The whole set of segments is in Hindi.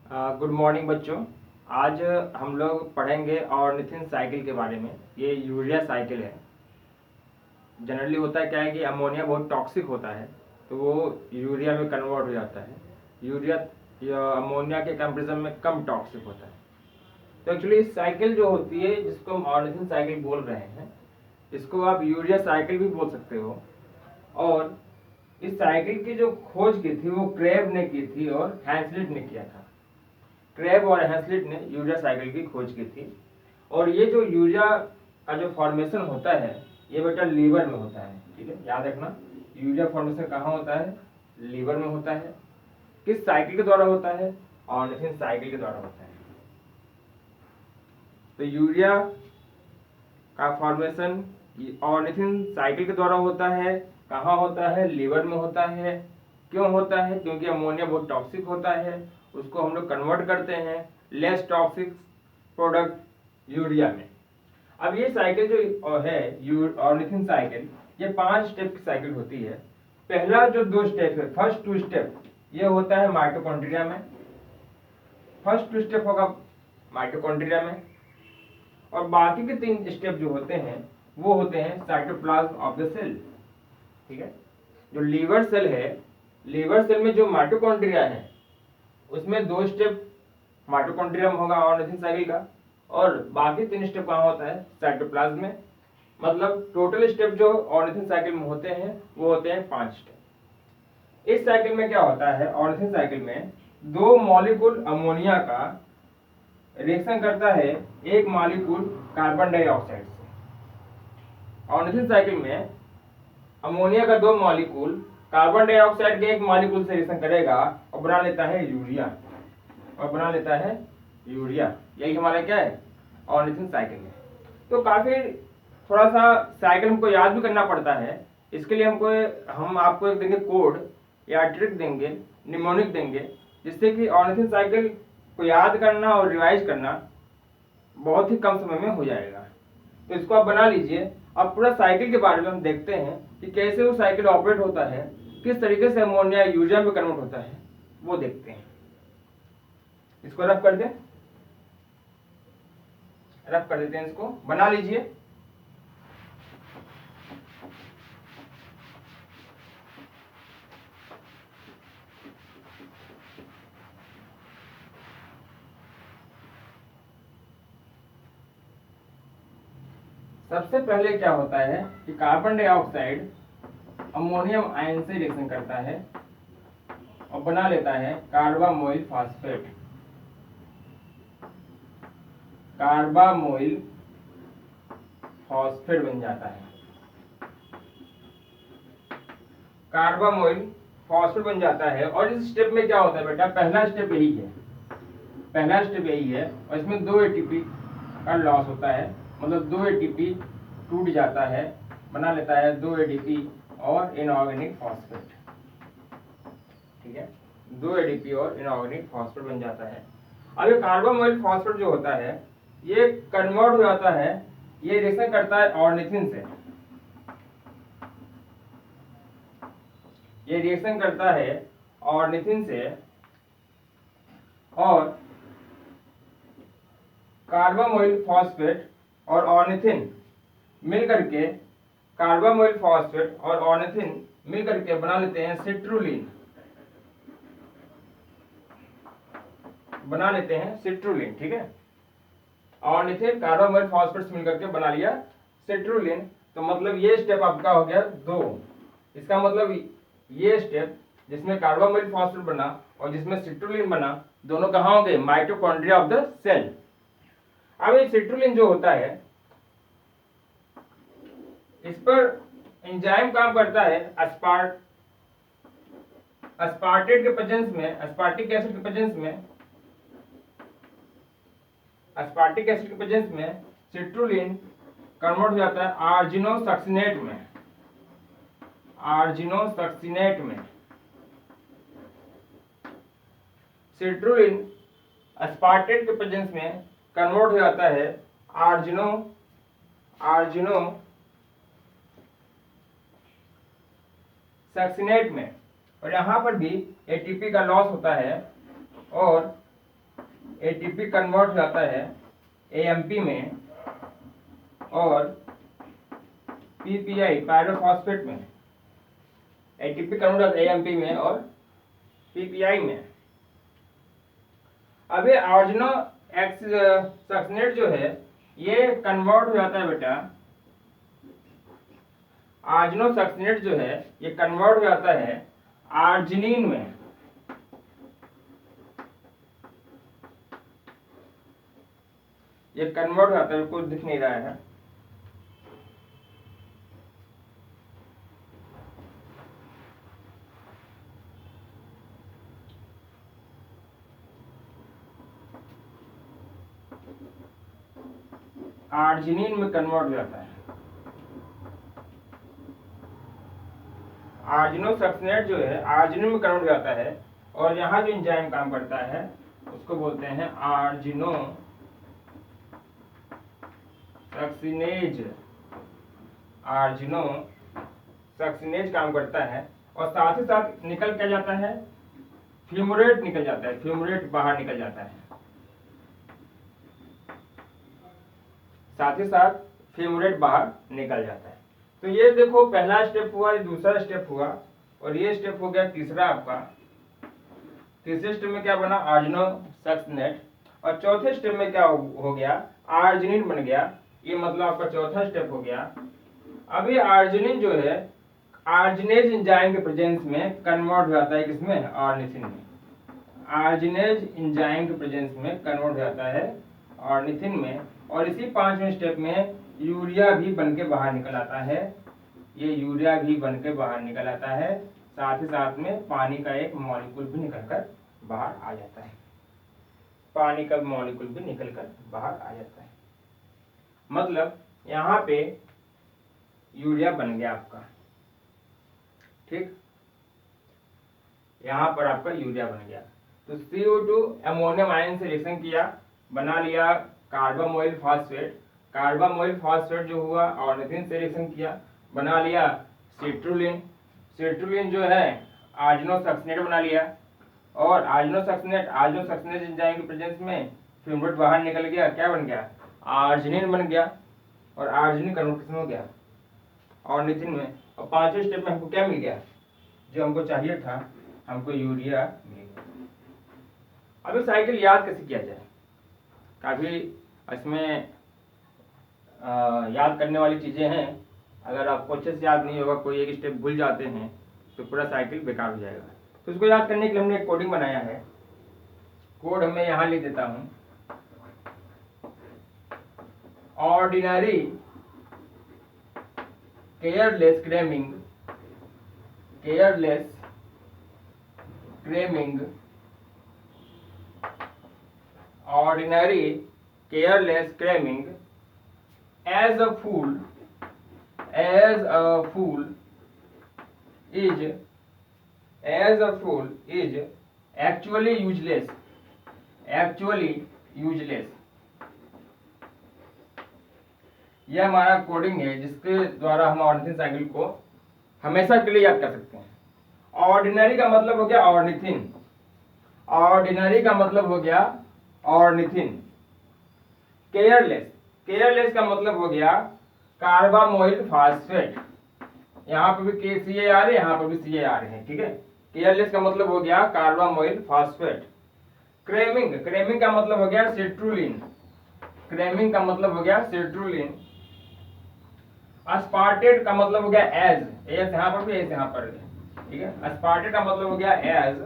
गुड मॉर्निंग बच्चों। आज हम लोग पढ़ेंगे ऑर्निथिन साइकिल के बारे में। ये यूरिया साइकिल है। जनरली होता है क्या है कि अमोनिया बहुत टॉक्सिक होता है, तो वो यूरिया में कन्वर्ट हो जाता है। यूरिया या अमोनिया के कंपेरिजन में कम टॉक्सिक होता है। तो एक्चुअली इस साइकिल जो होती है, जिसको हम ऑर्निथिन साइकिल बोल रहे हैं, इसको आप यूरिया साइकिल भी बोल सकते हो। और इस साइकिल की जो खोज की थी वो क्रेब ने की थी और हैंसलिट ने किया था। क्रेब और हैंसलिट ने यूरिया साइकिल की खोज की थी। और ये जो यूरिया का जो फॉर्मेशन होता है, ये बेटा लीवर में होता है। ठीक है, याद रखना, यूरिया फॉर्मेशन कहाँ होता है? लीवर में होता है। किस साइकिल के द्वारा होता है? ऑर्निथिन साइकिल के द्वारा होता है। तो यूरिया का फॉर्मेशन ऑर्निथिन साइकिल के द्वारा होता है। कहाँ होता है? लीवर में होता है। क्यों होता है? क्योंकि अमोनिया बहुत टॉक्सिक होता है, उसको हम लोग कन्वर्ट करते हैं लेस टॉक्सिक प्रोडक्ट यूरिया में। अब ये साइकिल जो है ऑर्निथिन साइकिल, ये 5 स्टेप की साइकिल होती है। पहला जो 2 स्टेप है, फर्स्ट 2 स्टेप, ये होता है माइटोकॉन्ड्रिया में। फर्स्ट 2 स्टेप होगा माइटोकॉन्ड्रिया में। और बाकी के 3 स्टेप जो होते हैं वो होते हैं साइटोप्लाज्म ऑफ द सेल। ठीक है, जो लीवर सेल है, लीवर सेल में जो माइटोकॉन्ड्रिया है उसमें 2 स्टेप माइटोकॉन्ड्रिया में होगा ऑर्निथिन साइकिल का, और बाकी 3 स्टेप कहाँ होता है? साइटोप्लाज्म में। मतलब टोटल स्टेप जो ऑर्निथिन साइकिल में होते हैं वो होते हैं 5 स्टेप। इस साइकिल में क्या होता है? ऑर्निथिन साइकिल में 2 मॉलिक्यूल अमोनिया का रिएक्शन करता है एक मॉलिक्यूल कार्बन डाइऑक्साइड से। ऑर्निथिन साइकिल में अमोनिया का 2 मॉलिक्यूल कार्बन डाइऑक्साइड के एक मॉलिक्यूल से रिएक्शन करेगा और बना लेता है यूरिया। यही हमारा क्या है? ऑर्निथिन साइकिल है। तो काफी थोड़ा सा साइकिल हमको याद भी करना पड़ता है। इसके लिए हम आपको एक देंगे कोड या ट्रिक देंगे, निमोनिक देंगे, जिससे कि ऑर्निथिन साइकिल को याद करना और रिवाइज करना बहुत ही कम समय में हो जाएगा। तो इसको आप बना लीजिए। अब पूरा साइकिल के बारे में हम देखते हैं कि कैसे वो साइकिल ऑपरेट होता है, किस तरीके से अमोनिया यूरिया में कन्वर्ट होता है, वो देखते हैं। इसको रफ कर दें, रफ कर देते हैं, इसको बना लीजिए। सबसे पहले क्या होता है कि कार्बन डाइऑक्साइड अमोनियम आयन से रिएक्शन करता है और बना लेता है कार्बामोइल फॉस्फेट। कार्बामोइल फॉस्फेट बन जाता है। कार्बामोइल फॉस्फेट बन जाता है। और इस स्टेप में क्या होता है बेटा? पहला स्टेप यही है, और इसमें 2 एटीपी का लॉस होता है। मतलब 2 एटीपी टूट जाता है, बना लेता है 2 एडीपी और इनऑर्गेनिक फॉस्फेट। ठीक है, 2 एडीपी और इनऑर्गेनिक फॉस्फेट बन जाता है। अब ये कार्बामोइल फॉस्फेट जो होता है, ये कन्वर्ट हो जाता है, ये रिएक्शन करता है ऑर्निथिन से। ये रिएक्शन करता है ऑर्निथिन से, और कार्बामोइल फॉस्फेट और ऑर्निथिन मिलकर के, कार्बामोइल फॉस्फेट और ऑर्निथिन मिलकर के बना लेते हैं सिट्रुलिन। ठीक है, ऑर्निथिन कार्बामोइल फॉस्फेट मिलकर के बना लिया सिट्रुलिन। तो मतलब ये स्टेप आपका हो गया 2। इसका मतलब ये स्टेप जिसमें कार्बामोइल फॉस्फेट बना और जिसमें सिट्रुलिन बना, दोनों कहाँ हो गए? Mitochondria of the cell. अब ये सिट्रुलिन जो होता है, इस पर एंजाइम काम करता है अस्पार्टेट के प्रेजेंस में, अस्पार्टिक एसिड के प्रेजेंस में सिट्रुलिन कन्वर्ट हो जाता है आर्जिनोसक्सिनेट में। सिट्रुलिन अस्पार्टेट के प्रेजेंस में कन्वर्ट हो जाता है आर्जिनोसक्सिनेट में। और यहाँ पर भी एटीपी का लॉस होता है और एटीपी कन्वर्ट हो जाता है एएमपी में और पीपीआई पायरोफॉस्फेट में। एटीपी कन्वर्ट होता है एएमपी में और पीपीआई में। अभी ऑर्गेनो सक्सिनेट जो है ये कन्वर्ट हो जाता है बेटा, ऑर्गेनो सक्सिनेट जो है ये कन्वर्ट हो जाता है आर्जिनिन में। ये कन्वर्ट हो जाता है, कुछ दिख नहीं रहा है। आर्जिनिन में कन्वर्ट हो जाता है। आर्जिनो सक्सिनेट जो है आर्जिनिन में कन्वर्ट हो जाता है और यहाँ जो एंजाइम काम करता है उसको बोलते हैं आर्जिनो सक्सिनेज। आर्जिनो सक्सिनेज काम करता है और साथ ही साथ निकल क्या जाता है, फ्यूमुरेट निकल जाता है, फ्यूमुरेट बाहर निकल जाता है। साथ ही साथ फ्यूमुरेट बाहर निकल जाता है। तो ये देखो पहला स्टेप हुआ, ये दूसरा स्टेप हुआ और ये स्टेप हो गया तीसरा आपका। तीसरे स्टेप में क्या बना, आर्जिनो सक्सिनेट। और चौथे स्टेप में क्या हो गया, आर्जिनिन बन गया। ये मतलब आपका चौथा स्टेप हो गया। अभी आर्जिनिन जो है आर्जिनेज एंजाइम के प्रेजेंस में कन्वर्ट हो जाता है किसमें, ऑर्निथिन में। आर्जिनेज एंजाइम के प्रेजेंस में कन्वर्ट हो जाता है ऑर्निथिन में। और इसी पांचवें स्टेप में यूरिया भी बन के बाहर निकल आता है। ये यूरिया भी बन के बाहर निकल आता है। साथ ही साथ में पानी का एक मॉलिक्यूल भी निकलकर बाहर आ जाता है। पानी का मॉलिक्यूल भी निकलकर बाहर आ जाता है। मतलब यहाँ पे यूरिया बन गया आपका, ठीक। यहाँ पर आपका यूरिया बन गया। तो CO2 अमोनियम आयन से रिएक्शन किया, बना लिया कार्बामोइल फॉस्फेट। कार्बामोइल फॉस्फेट जो हुआ ऑर्निथिन से रिएक्शन किया, बना लिया सिट्रुलिन। सिट्रुलिन जो है आर्जिनो सक्सिनेट बना लिया और आर्जिनो सक्सिनेट एंजाइम के प्रेजेंस में फ्यूमुरेट बाहर निकल गया, क्या बन गया, आर्जिनिन बन गया। और आर्जिनिन कन्वर्ट हो गया ऑर्निथिन में। और पांचवें स्टेप में हमको क्या मिल गया, जो हमको चाहिए था, हमको यूरिया मिल गया। अभी साइकिल याद कैसे किया जाए, काफी इसमें याद करने वाली चीजें हैं। अगर आपको अच्छे से याद नहीं होगा, कोई एक स्टेप भूल जाते हैं तो पूरा साइकिल बेकार हो जाएगा। तो इसको याद करने के लिए हमने एक कोडिंग बनाया है। कोड मैं यहाँ लिख देता हूँ। Ordinary careless cramming ordinary careless cramming as a fool is actually useless। यह हमारा कोडिंग है जिसके द्वारा हम ऑर्निथिन साइकिल को हमेशा के लिए याद कर सकते हैं। ऑर्डिनरी का मतलब हो गया ऑर्निथिन, ऑर्डिनरी का मतलब हो गया ऑर्निथिन। केयरलेस का मतलब हो गया कार्बामोइल फॉस्फेट। यहाँ पर भी CAR है, यहाँ पर भी CAR है, ठीक है। केयरलेस का मतलब हो गया कार्बामोइल फॉस्फेट। क्रेमिंग का मतलब हो गया सिट्रुलिन। अस्पार्टेट का मतलब हो गया एज यहाँ पर भी, यहाँ पर, ठीक है। अस्पार्टेट का मतलब हो गया एज।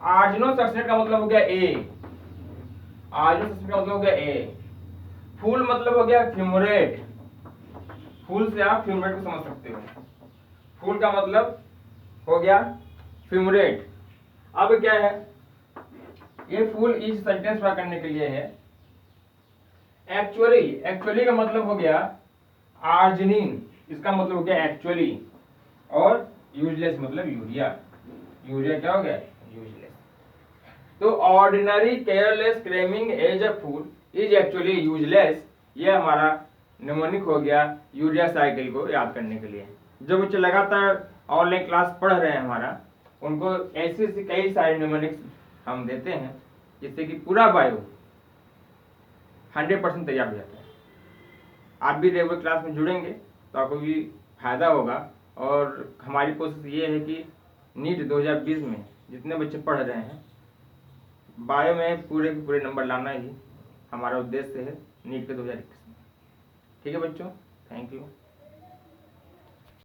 आर्जिनो सक्सिनेट का मतलब हो गया ए। फूल मतलब हो गया फ्यूमुरेट। फूल से आप फ्यूमुरेट को समझ सकते हो। फूल का मतलब हो गया फ्यूमुरेट। अब क्या है, ये फूल इस सेंटेंस पूरा करने के लिए है। एक्चुअली का मतलब हो गया आर्जिनिन, इसका मतलब हो गया एक्चुअली। और यूजलेस मतलब यूरिया क्या हो गया, यूजलेस। तो ordinary careless cramming as a fool is actually useless, ये हमारा निमोनिक हो गया यूरिया साइकिल को याद करने के लिए। जो बच्चे लगातार ऑनलाइन क्लास पढ़ रहे हैं हमारा, उनको ऐसे कई सारे निमोनिक्स हम देते हैं, जिससे कि पूरा बायो 100% तैयार हो जाता है। आप भी रेगुलर क्लास में जुड़ेंगे तो आपको भी फायदा होगा। और हमारी कोशिश ये है कि नीट 2020 में जितने बच्चे पढ़ रहे हैं बायो में पूरे के पूरे नंबर लाना ही हमारा उद्देश्य है नीट के 2021 में। ठीक है बच्चों, थैंक यू।